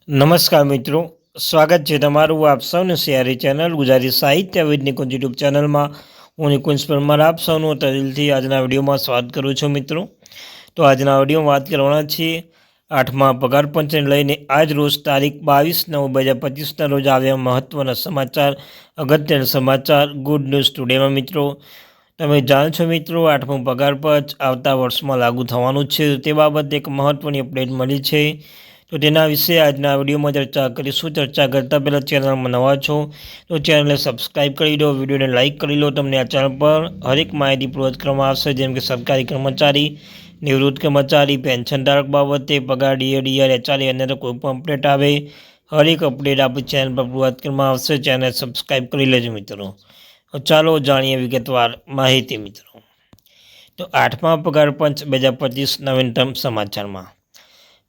નમસ્કાર મિત્રો, સ્વાગત છે તમારું આપ સૌનું સિયારી ચેનલ ગુજરાતી સાહિત્ય વિદ નિકુંજ યુટ્યુબ ચેનલમાં. હું નિકુંજ પરમાર આપ સૌનું તદિલથી આજના વિડીયોમાં સ્વાગત કરું છું મિત્રો. તો આજના વિડીયોમાં વાત કરવાના છીએ 8મા પગાર પંચને લઈને આજ રોજ તારીખ 22/9/2025ના રોજ આવ્યા મહત્ત્વના સમાચાર, અગત્યના સમાચાર, ગુડ ન્યૂઝ ટુડેમાં મિત્રો. તમે જાણો છો મિત્રો, 8મું પગાર પંચ આવતા વર્ષમાં લાગુ થવાનું છે. તે બાબતે એક મહત્ત્વની અપડેટ મળી છે. તો તેના વિશે આજના વિડીયોમાં ચર્ચા કરીશું. ચર્ચા કરતાં પહેલાં ચેનલમાં નવા છો તો ચેનલને સબસ્ક્રાઈબ કરી દો, વિડીયોને લાઇક કરી લો. તમને આ ચેનલ પર હરેક માહિતી પ્રોવાઈડ કરવામાં આવશે, જેમ કે સરકારી કર્મચારી, નિવૃત્ત કર્મચારી, પેન્શનધારક બાબતે, પગાર, ડીએ, એચઆરએ અને કોઈ પણ અપડેટ આવે, હરેક અપડેટ આપણી ચેનલ પર પ્રોવાઈડ કરવામાં આવશે. ચેનલ સબસ્ક્રાઈબ કરી લેજો મિત્રો. ચાલો જાણીએ વિગતવાર માહિતી મિત્રો. તો 8મા પગાર પંચ 2025 નવીનતમ સમાચારમાં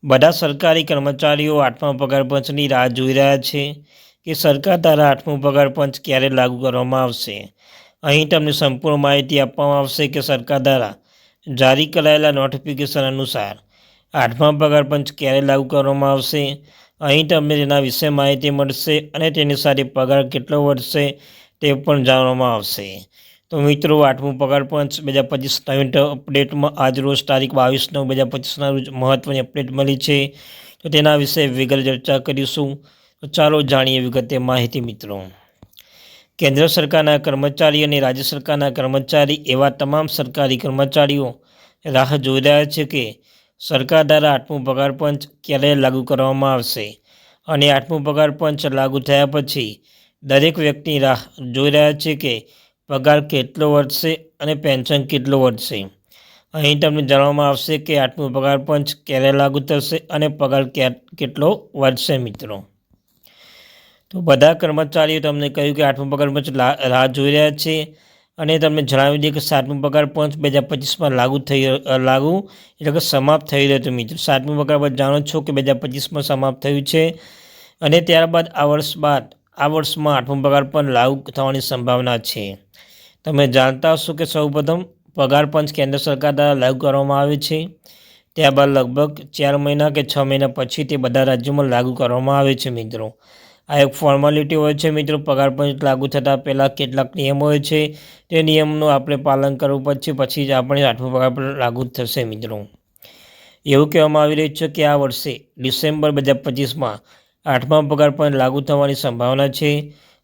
બધા સરકારી કર્મચારીઓ 8મા પગાર પંચની રાહ જોઈ રહ્યા છે કે સરકાર દ્વારા 8મું પગાર પંચ ક્યારે લાગુ કરવામાં આવશે. અહીં તમને સંપૂર્ણ માહિતી આપવામાં આવશે કે સરકાર દ્વારા જારી કરાયેલા નોટિફિકેશન અનુસાર 8મા પગાર પંચ ક્યારે લાગુ કરવામાં આવશે. અહીં તમને તેના વિશે માહિતી મળશે અને તેની સાથે પગાર કેટલો વધશે તે પણ જાણવામાં આવશે. તો મિત્રો, 8મું પગાર પંચ 2025 નવીનતમ અપડેટમાં આજ રોજ તારીખ 22/9/2025ના રોજ મહત્ત્વની અપડેટ મળી છે. તો તેના વિશે વિગત ચર્ચા કરીશું. તો ચાલો જાણીએ વિગતે માહિતી મિત્રો. કેન્દ્ર સરકારના કર્મચારી અને રાજ્ય સરકારના કર્મચારી એવા તમામ સરકારી કર્મચારીઓ રાહ જોઈ રહ્યા છે કે સરકાર દ્વારા 8મું પગાર પંચ ક્યારે લાગુ કરવામાં આવશે. અને 8મું પગાર પંચ લાગુ થયા પછી દરેક વ્યક્તિ રાહ જોઈ રહ્યા છે કે પગાર કેટલો વધશે અને પેન્શન કેટલું વધશે. અહીં તમને જાણવામાં આવશે કે 8મું પગાર પંચ ક્યારે લાગુ થશે અને પગાર કેટલો વધશે મિત્રો. તો બધા કર્મચારીઓ તમને કહ્યું કે 8મું પગાર પંચ રાહ જોઈ રહ્યા છે અને તમને જણાવી દઈએ કે 7મું પગાર પંચ 2025માં લાગુ એટલે કે સમાપ્ત થઈ રહ્યું હતું મિત્રો. 7મું પગાર પંચ જાણો છો કે 2025માં સમાપ્ત થયું છે અને ત્યારબાદ આ વર્ષમાં 8મું પગાર પંચ લાગુ થવાની સંભાવના છે. તમે જાણતા હશો કે સૌપ્રથમ પગાર પંચ કેન્દ્ર સરકાર દ્વારા લાગુ કરવામાં આવે છે, ત્યારબાદ લગભગ 4 મહિના કે 6 મહિના પછી તે બધા રાજ્યોમાં લાગુ કરવામાં આવે છે મિત્રો. આ એક ફોર્માલિટી હોય છે મિત્રો. પગાર પંચ લાગુ થતાં પહેલાં કેટલાક નિયમો હોય છે, તે નિયમનું આપણે પાલન કરવું પછી જ આપણે 8મું પગાર પંચ લાગુ થશે મિત્રો. એવું કહેવામાં આવી રહ્યું છે કે આ વર્ષે ડિસેમ્બર 2025માં 8મા પગાર પંચ લાગુ થવાની સંભાવના છે.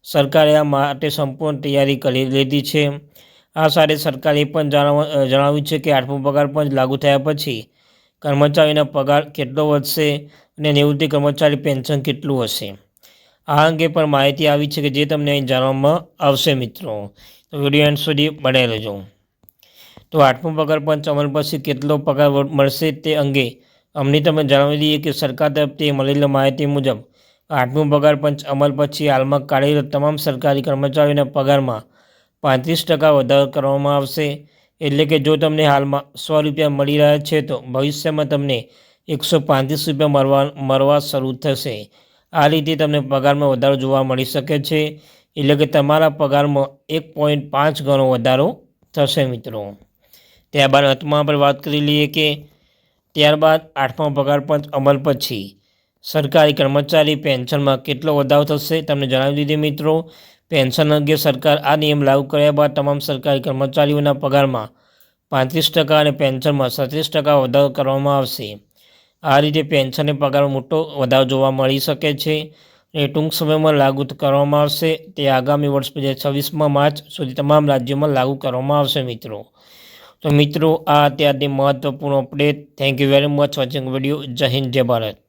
સરકારે આ માટે સંપૂર્ણ તૈયારી કરી લીધી છે. આ સાથે સરકારે એ પણ જણાવ્યું છે કે 8મું પગાર પંચ લાગુ થયા પછી કર્મચારીના પગાર કેટલો વધશે અને નિવૃત્તિ કર્મચારી પેન્શન કેટલું હશે. આ અંગે પણ માહિતી આવી છે કે જે તમને અહીં જાણવામાં આવશે મિત્રો. તો વિડીયો એન્ડ સુધી બને રહેજો. તો 8મું પગાર પંચ અમલ પછી કેટલો પગાર મળશે તે અંગે અમને તમે જણાવી દઈએ કે સરકાર તરફથી મળેલી માહિતી મુજબ 8મું પગાર પંચ અમલ પછી હાલમાં કાર્યરત તમામ સરકારી કર્મચારીઓના પગારમાં 35% વધારો કરવામાં આવશે. એટલે કે જો તમને હાલમાં 100 રૂપિયા મળી રહ્યા છે તો ભવિષ્યમાં તમને 135 રૂપિયા મળવા શરૂ થશે. આ રીતે તમને પગારમાં વધારો જોવા મળી શકે છે. એટલે કે તમારા પગારમાં 1.5 ગણો વધારો થશે મિત્રો. ત્યારબાદ અંતમાં આપણે વાત કરી લઈએ કે ત્યારબાદ 8મા પગાર પંચ અમલ પછી સરકારી કર્મચારી પેન્શનમાં કેટલો વધારો થશે તમને જણાવી દીધી મિત્રો. પેન્શન અંગે સરકાર આ નિયમ લાગુ કર્યા બાદ તમામ સરકારી કર્મચારીઓના પગારમાં 35% અને પેન્શનમાં 37% વધારો કરવામાં આવશે. આ રીતે પેન્શન અને પગારમાં મોટો વધારો જોવા મળી શકે છે અને ટૂંક સમયમાં લાગુ કરવામાં આવશે. તે આગામી વર્ષ 2026માં માર્ચ સુધી તમામ રાજ્યોમાં લાગુ કરવામાં આવશે મિત્રો. તો મિત્રો, આ અત્યારની મહત્વપૂર્ણ update. Thank you very much watching video. જય હિન્દ, જય ભારત.